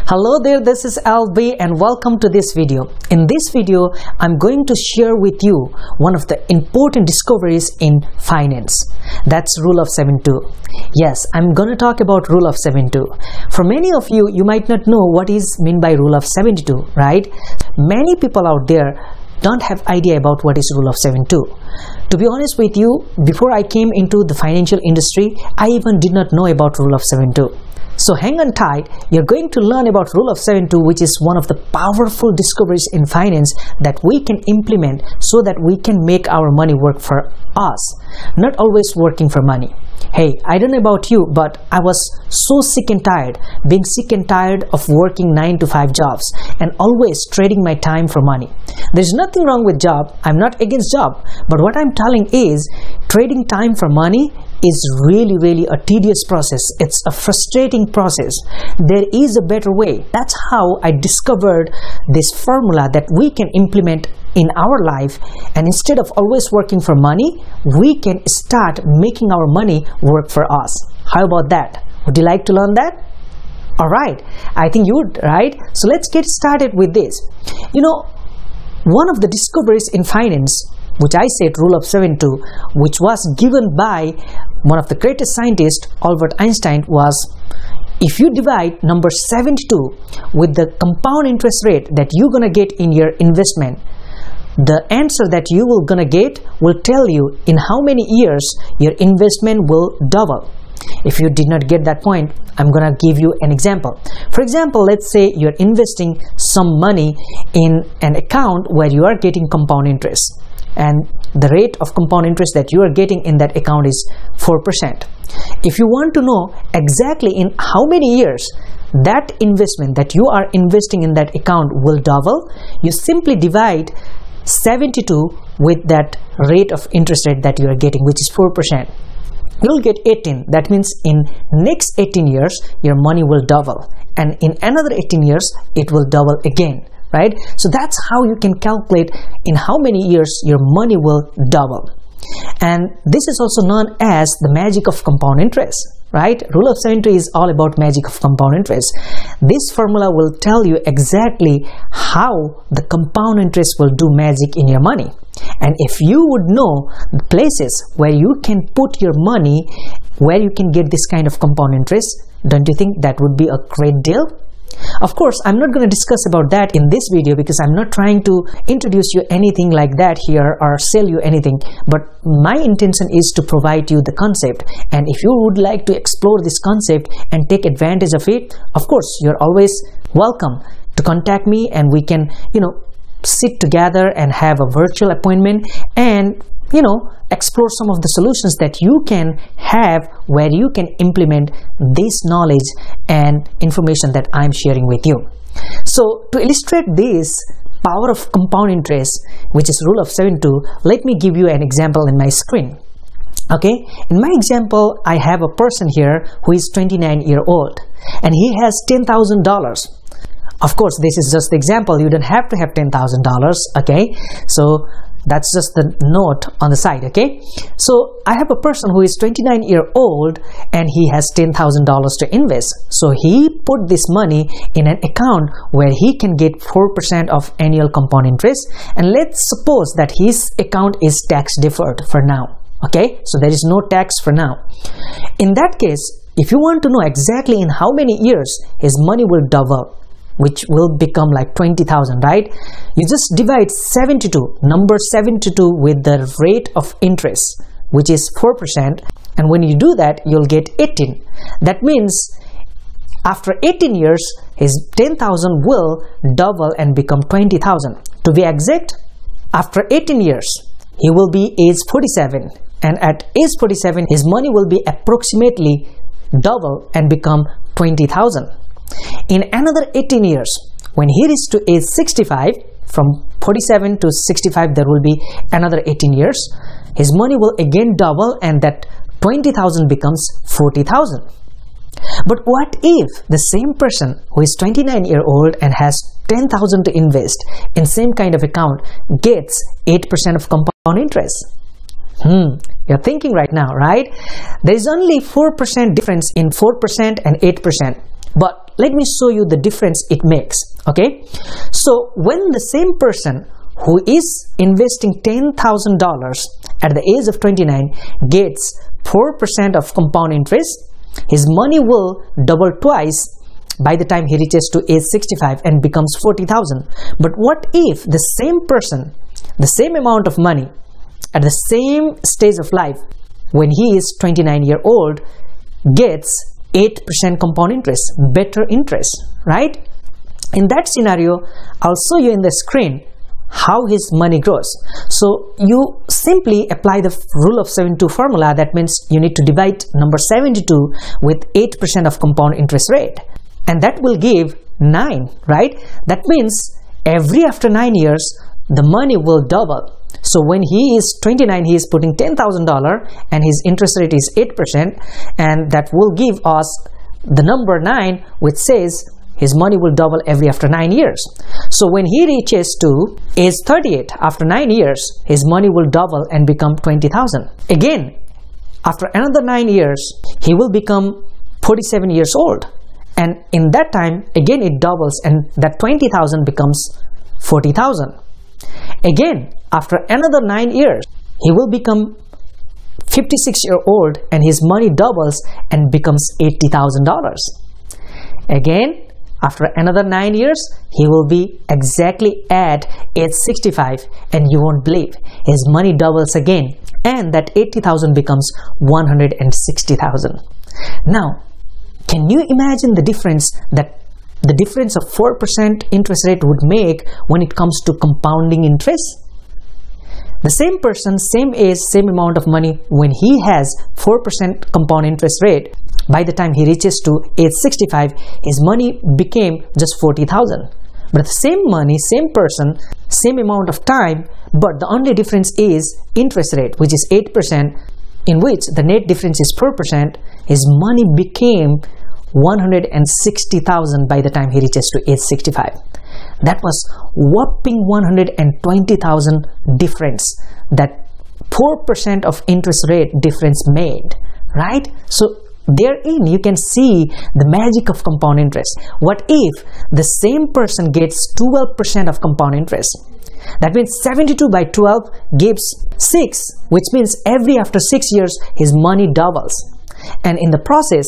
Hello there, this is LB and welcome to this video. In this video, I'm going to share with you one of the important discoveries in finance. That's Rule of 72. Yes, I'm going to talk about Rule of 72. For many of you, you might not know what is meant by Rule of 72, right? Many people out there don't have idea about what is Rule of 72. To be honest with you, before I came into the financial industry, I even did not know about Rule of 72. So hang on tight, you're going to learn about Rule of 72, which is one of the powerful discoveries in finance that we can implement so that we can make our money work for us, not always working for money. Hey, I don't know about you, but I was so sick and tired, being sick and tired of working 9 to 5 jobs and always trading my time for money. There's nothing wrong with job, I'm not against job, but what I'm telling is trading time for money is really a tedious process. It's a frustrating process. There is a better way. That's how I discovered this formula that we can implement in our life, and instead of always working for money, we can start making our money work for us. How about that? Would you like to learn that? Alright, I think you would, right? So let's get started with this. You know, one of the discoveries in finance, which I said Rule of 72, which was given by one of the greatest scientists, Albert Einstein, was if you divide number 72 with the compound interest rate that you're gonna get in your investment, the answer that you will gonna get will tell you in how many years your investment will double. If you did not get that point, I'm gonna give you an example. For example, let's say you're investing some money in an account where you are getting compound interest, and the rate of compound interest that you are getting in that account is 4%. If you want to know exactly in how many years that investment that you are investing in that account will double, you simply divide 72 with that rate of interest rate that you are getting, which is 4%. You'll get 18. That means in next 18 years, your money will double. And in another 18 years, it will double again. Right? So that's how you can calculate in how many years your money will double. And this is also known as the magic of compound interest, right? Rule of 72 is all about magic of compound interest. This formula will tell you exactly how the compound interest will do magic in your money. And if you would know the places where you can put your money, where you can get this kind of compound interest, don't you think that would be a great deal? Of course, I'm not going to discuss about that in this video because I'm not trying to introduce you anything like that here or sell you anything, but my intention is to provide you the concept. And if you would like to explore this concept and take advantage of it, of course, you're always welcome to contact me, and we can, sit together and have a virtual appointment and explore some of the solutions that you can have where you can implement this knowledge and information that I'm sharing with you. So to illustrate this power of compound interest, which is Rule of 72, let me give you an example in my screen. Okay, in my example, I have a person here who is 29-year-old and he has $10,000. Of course, this is just the example. You don't have to have $10,000. Okay, so that's just the note on the side. Okay, so I have a person who is 29-year-old and he has $10,000 to invest. So he put this money in an account where he can get 4% of annual compound interest, and let's suppose that his account is tax deferred for now. Okay, so there is no tax for now. In that case, if you want to know exactly in how many years his money will double, which will become like 20,000, right? You just divide 72, number 72, with the rate of interest, which is 4. And when you do that, you'll get 18. That means after 18 years, his 10,000 will double and become 20,000. To be exact, after 18 years, he will be age 47. And at age 47, his money will be approximately double and become 20,000. In another 18 years, when he reaches to age 65, from 47 to 65, there will be another 18 years. His money will again double, and that 20,000 becomes 40,000. But what if the same person who is 29-year-old and has 10,000 to invest in same kind of account gets 8% of compound interest? You're thinking right now, right? There is only 4% difference in 4% and 8%. But let me show you the difference it makes. Okay, so when the same person who is investing $10,000 at the age of 29 gets 4% of compound interest, his money will double twice by the time he reaches to age 65 and becomes 40,000. But what if the same person, the same amount of money at the same stage of life when he is 29 years old gets 8% compound interest, better interest, right? In that scenario, I'll show you in the screen how his money grows. So you simply apply the rule of 72 formula. That means you need to divide number 72 with 8% of compound interest rate, and that will give 9, right? That means after 9 years the money will double. So when he is 29, he is putting $10,000 and his interest rate is 8%, and that will give us the number 9, which says his money will double after 9 years. So when he reaches to age 38, after 9 years, his money will double and become 20,000. Again, after another 9 years, he will become 47 years old. And in that time, again it doubles, and that 20,000 becomes 40,000. Again, after another 9 years, he will become 56-year-old and his money doubles and becomes $80,000. Again, after another 9 years, he will be exactly at age 65, and you won't believe, his money doubles again, and that 80,000 becomes 160,000. Now, can you imagine the difference that the difference of 4% interest rate would make when it comes to compounding interest? The same person, same age, same amount of money, when he has 4% compound interest rate, by the time he reaches to age 65, his money became just 40,000. But the same money, same person, same amount of time, but the only difference is interest rate, which is 8%, in which the net difference is 4%, his money became 160,000 by the time he reaches to age 65. That was whopping 120,000 difference that 4% of interest rate difference made, right? So therein you can see the magic of compound interest. What if the same person gets 12% of compound interest? That means 72 by 12 gives 6, which means after 6 years his money doubles. And in the process,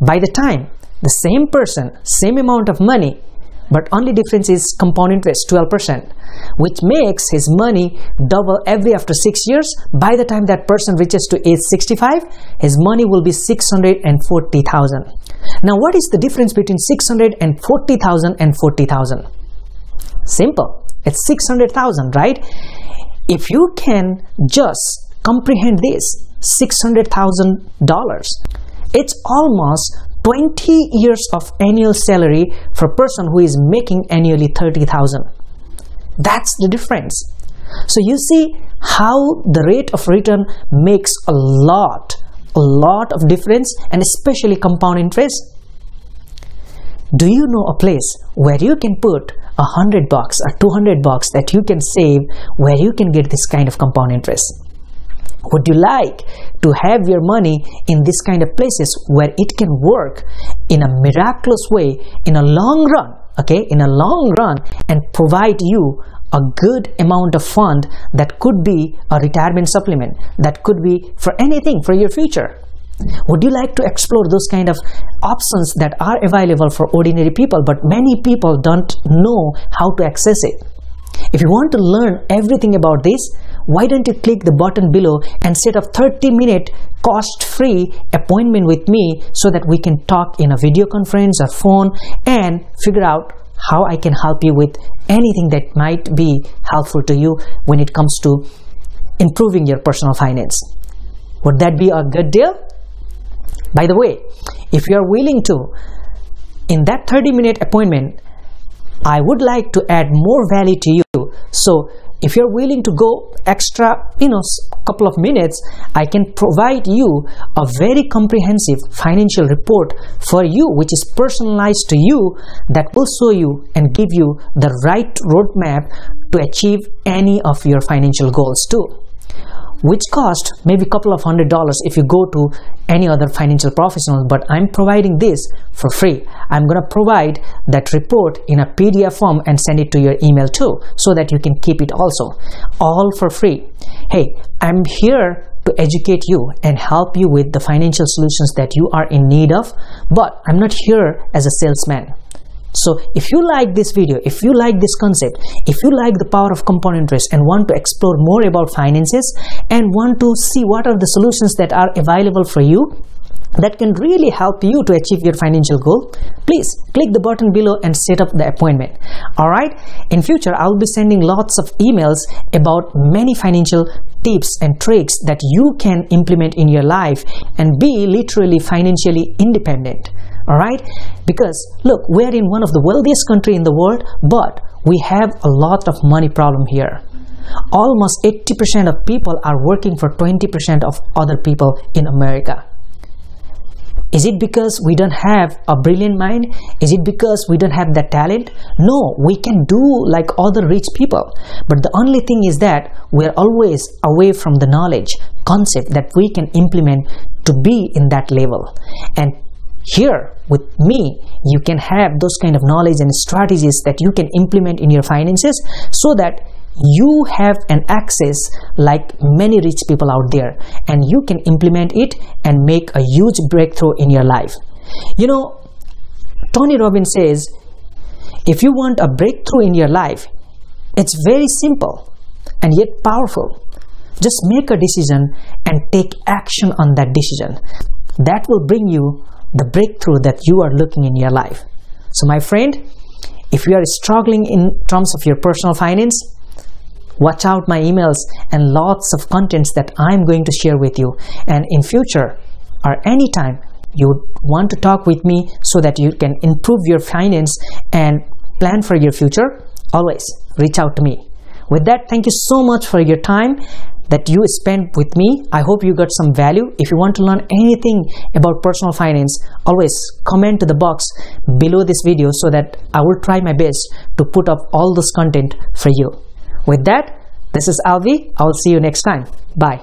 by the time the same person, same amount of money, but only difference is compound interest 12%, which makes his money double after 6 years. By the time that person reaches to age 65, his money will be 640,000. Now what is the difference between 640,000 and 40,000? Simple, it's 600,000, right? If you can just comprehend this, $600,000, it's almost 20 years of annual salary for a person who is making annually 30,000. That's the difference. So you see how the rate of return makes a lot of difference, and especially compound interest. Do you know a place where you can put $100 or $200 that you can save, where you can get this kind of compound interest? Would you like to have your money in this kind of places where it can work in a miraculous way in a long run, okay, in a long run, and provide you a good amount of fund that could be a retirement supplement, that could be for anything for your future? Would you like to explore those kind of options that are available for ordinary people, but many people don't know how to access it? If you want to learn everything about this, why don't you click the button below and set up 30-minute cost-free appointment with me so that we can talk in a video conference or phone and figure out how I can help you with anything that might be helpful to you when it comes to improving your personal finance. Would that be a good deal? By the way, if you are willing to, in that 30-minute appointment, I would like to add more value to you. So if you're willing to go extra, couple of minutes, I can provide you a very comprehensive financial report for you, which is personalized to you, that will show you and give you the right roadmap to achieve any of your financial goals too. which cost maybe a couple of $100s if you go to any other financial professional, but I'm providing this for free. I'm gonna provide that report in a PDF form and send it to your email too, so that you can keep it also, all for free. Hey, I'm here to educate you and help you with the financial solutions that you are in need of, but I'm not here as a salesman. So if you like this video, if you like this concept, if you like the power of compound interest and want to explore more about finances and want to see what are the solutions that are available for you that can really help you to achieve your financial goal, please click the button below and set up the appointment. Alright, in future I'll be sending lots of emails about many financial tips and tricks that you can implement in your life and be literally financially independent. Alright, because look, we're in one of the wealthiest country in the world, but we have a lot of money problem here. Almost 80% of people are working for 20% of other people in America. Is it because we don't have a brilliant mind? Is it because we don't have that talent? No, we can do like other rich people. But the only thing is that we're always away from the knowledge, concept that we can implement to be in that level. And here with me, you can have those kind of knowledge and strategies that you can implement in your finances so that you have an access like many rich people out there, and you can implement it and make a huge breakthrough in your life. You know, Tony Robbins says, if you want a breakthrough in your life, it's very simple and yet powerful. Just make a decision and take action on that decision. That will bring you the breakthrough that you are looking in your life. So my friend, if you are struggling in terms of your personal finance, watch out my emails and lots of contents that I'm going to share with you. And in future or anytime you want to talk with me so that you can improve your finance and plan for your future, always reach out to me. With that, thank you so much for your time that you spent with me. I hope you got some value. If you want to learn anything about personal finance, always comment to the box below this video so that I will try my best to put up all this content for you. With that, this is Alvi. I will see you next time. Bye.